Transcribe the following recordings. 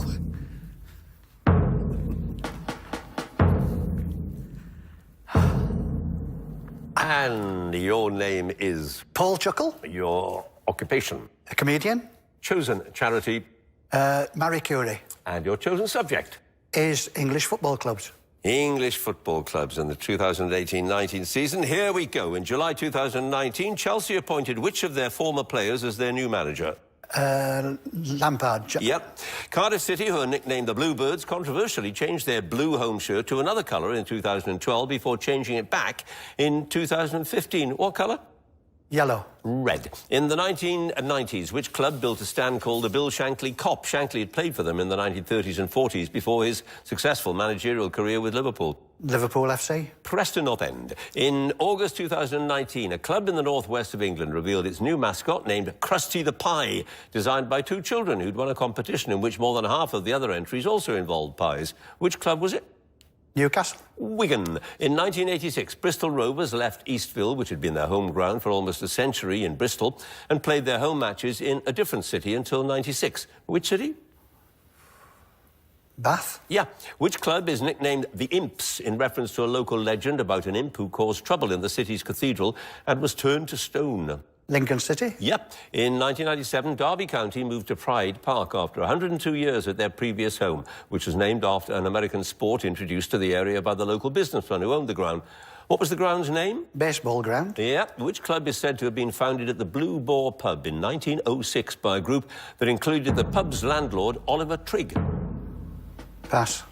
go. And your name is? Paul Chuckle. Your occupation? A comedian. Chosen charity? Marie Curie. And your chosen subject? Is English football clubs. English football clubs in the 2018-19 season. Here we go. In July 2019, Chelsea appointed which of their former players as their new manager? Lampard. Yep. Cardiff City, who are nicknamed the Bluebirds, controversially changed their blue home shirt to another colour in 2012 before changing it back in 2015. What colour? Yellow. Red. In the 1990s, which club built a stand called the Bill Shankly Kop? Shankly had played for them in the 1930s and 40s before his successful managerial career with Liverpool. Liverpool FC. Preston North End. In August 2019, a club in the northwest of England revealed its new mascot named Krusty the Pie, designed by two children who'd won a competition in which more than half of the other entries also involved pies. Which club was it? Newcastle. Wigan. In 1986, Bristol Rovers left Eastville, which had been their home ground for almost a century in Bristol, and played their home matches in a different city until '96. Which city? Bath. Yeah. Which club is nicknamed the Imps in reference to a local legend about an imp who caused trouble in the city's cathedral and was turned to stone? Lincoln City. Yep. In 1997, Derby County moved to Pride Park after 102 years at their previous home, which was named after an American sport introduced to the area by the local businessman who owned the ground. What was the ground's name? Baseball ground. Yeah. Which club is said to have been founded at the Blue Boar pub in 1906 by a group that included the pub's landlord, Oliver Trigg? Pass.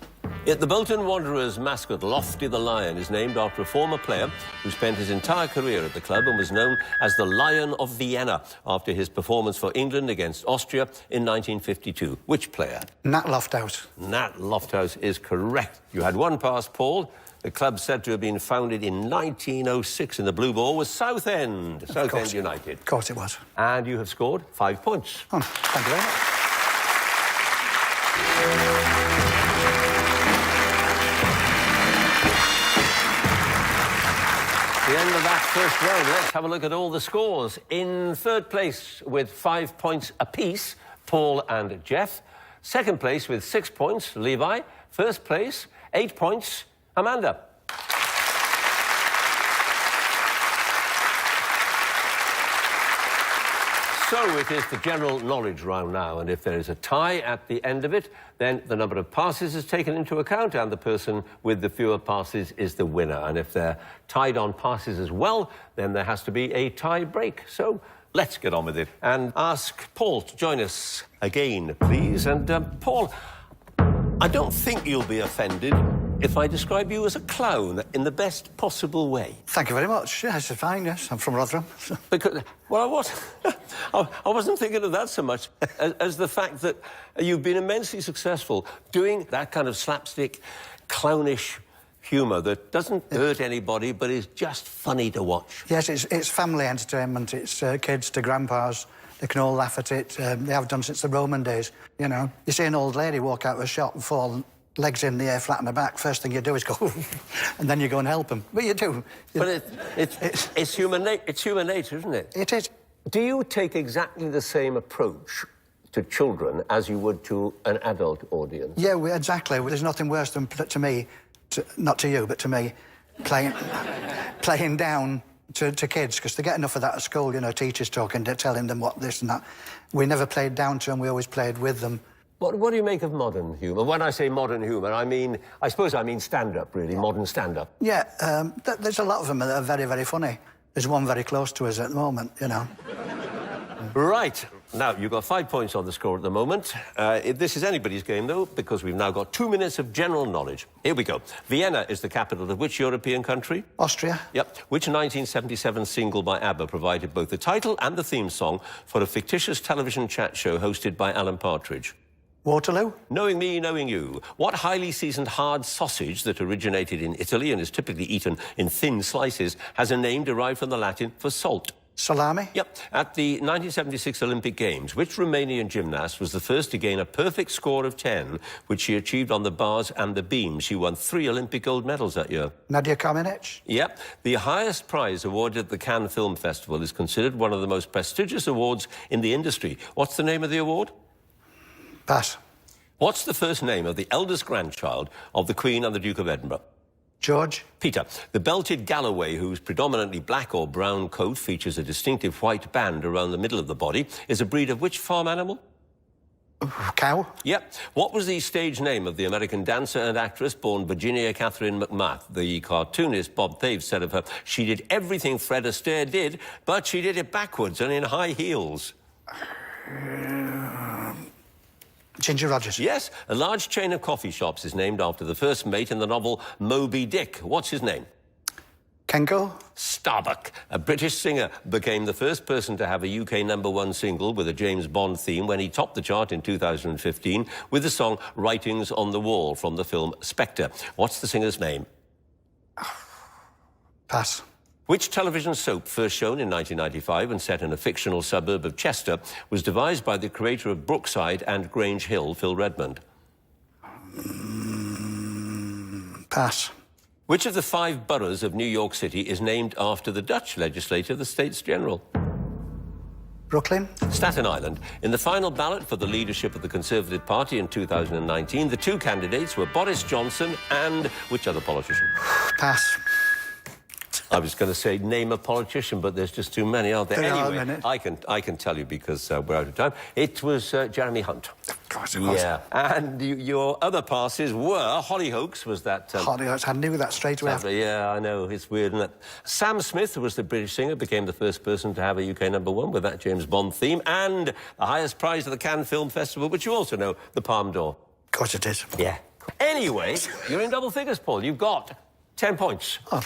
The Bolton Wanderers mascot, Lofty the Lion, is named after a former player who spent his entire career at the club and was known as the Lion of Vienna after his performance for England against Austria in 1952. Which player? Nat Lofthouse. Nat Lofthouse is correct. You had one pass, Paul. The club said to have been founded in 1906 in the Blue Ball was Southend. Southend United. Of course it was. And you have scored 5 points. Oh, thank you very much. The end of that first round. Let's have a look at all the scores. In third place with 5 points apiece, Paul and Jeff. Second place with 6 points, Levi. First place, 8 points, Amanda. So it is the general knowledge round now, and if there is a tie at the end of it, then the number of passes is taken into account, and the person with the fewer passes is the winner. And if they're tied on passes as well, then there has to be a tie break. So let's get on with it and ask Paul to join us again, please. And Paul, I don't think you'll be offended if I describe you as a clown in the best possible way. Thank you very much. Yes, it's fine, yes. I'm from Rotherham. Because, well, I wasn't thinking of that so much as the fact that you've been immensely successful doing that kind of slapstick, clownish humour that doesn't hurt anybody but is just funny to watch. Yes, it's family entertainment. It's kids to grandpas. They can all laugh at it. They have done since the Roman days, you know. You see an old lady walk out of a shop and fall, legs in the air, flat on the back. First thing you do is go, and then you go and help them. But you do. But it's human nature, isn't it? It is. Do you take exactly the same approach to children as you would to an adult audience? Yeah, exactly. There's nothing worse than, to me, not to you, but to me, playing down to kids, because they get enough of that at school, you know, teachers talking, telling them what this and that. We never played down to them, we always played with them. What do you make of modern humour? When I say modern humour, I suppose I mean stand-up, really, modern stand-up. Yeah, there's a lot of them that are very, very funny. There's one very close to us at the moment, you know. Right. Now, you've got 5 points on the score at the moment. This is anybody's game, though, because we've now got 2 minutes of general knowledge. Here we go. Vienna is the capital of which European country? Austria. Yep. Which 1977 single by ABBA provided both the title and the theme song for a fictitious television chat show hosted by Alan Partridge? Waterloo. Knowing me, knowing you. What highly seasoned hard sausage that originated in Italy and is typically eaten in thin slices has a name derived from the Latin for salt? Salami. Yep. At the 1976 Olympic Games, which Romanian gymnast was the first to gain a perfect score of 10, which she achieved on the bars and the beam? She won 3 Olympic gold medals that year. Nadia Comaneci. Yep. The highest prize awarded at the Cannes Film Festival is considered one of the most prestigious awards in the industry. What's the name of the award? Pass. What's the first name of the eldest grandchild of the Queen and the Duke of Edinburgh? George. Peter. The belted Galloway, whose predominantly black or brown coat features a distinctive white band around the middle of the body, is a breed of which farm animal? Cow. Yep. What was the stage name of the American dancer and actress born Virginia Catherine McMath? The cartoonist Bob Thaves said of her, she did everything Fred Astaire did, but she did it backwards and in high heels. Ginger Rogers. Yes. A large chain of coffee shops is named after the first mate in the novel Moby Dick. What's his name? Kenko. Starbuck. A British singer became the first person to have a UK #1 single with a James Bond theme when he topped the chart in 2015 with the song Writings on the Wall from the film Spectre. What's the singer's name? Pass. Which television soap, first shown in 1995 and set in a fictional suburb of Chester, was devised by the creator of Brookside and Grange Hill, Phil Redmond? Pass. Which of the 5 boroughs of New York City is named after the Dutch legislator, the States General? Brooklyn. Staten Island. In the final ballot for the leadership of the Conservative Party in 2019, the 2 candidates were Boris Johnson and which other politician? Pass. I was going to say name a politician, but there's just too many, aren't there? There are Anyway, many. I can tell you because we're out of time. It was Jeremy Hunt. Of course it was. Yeah. And your other passes were Hollyhocks was that... Hollyoaks. I knew that straight away. Yeah, I know. It's weird, isn't it? Sam Smith, who was the British singer, became the first person to have a UK #1 with that James Bond theme. And the highest prize of the Cannes Film Festival, which you also know, the Palme d'Or. Of course it is. Yeah. Anyway, you're in double figures, Paul. You've got 10 points. Oh.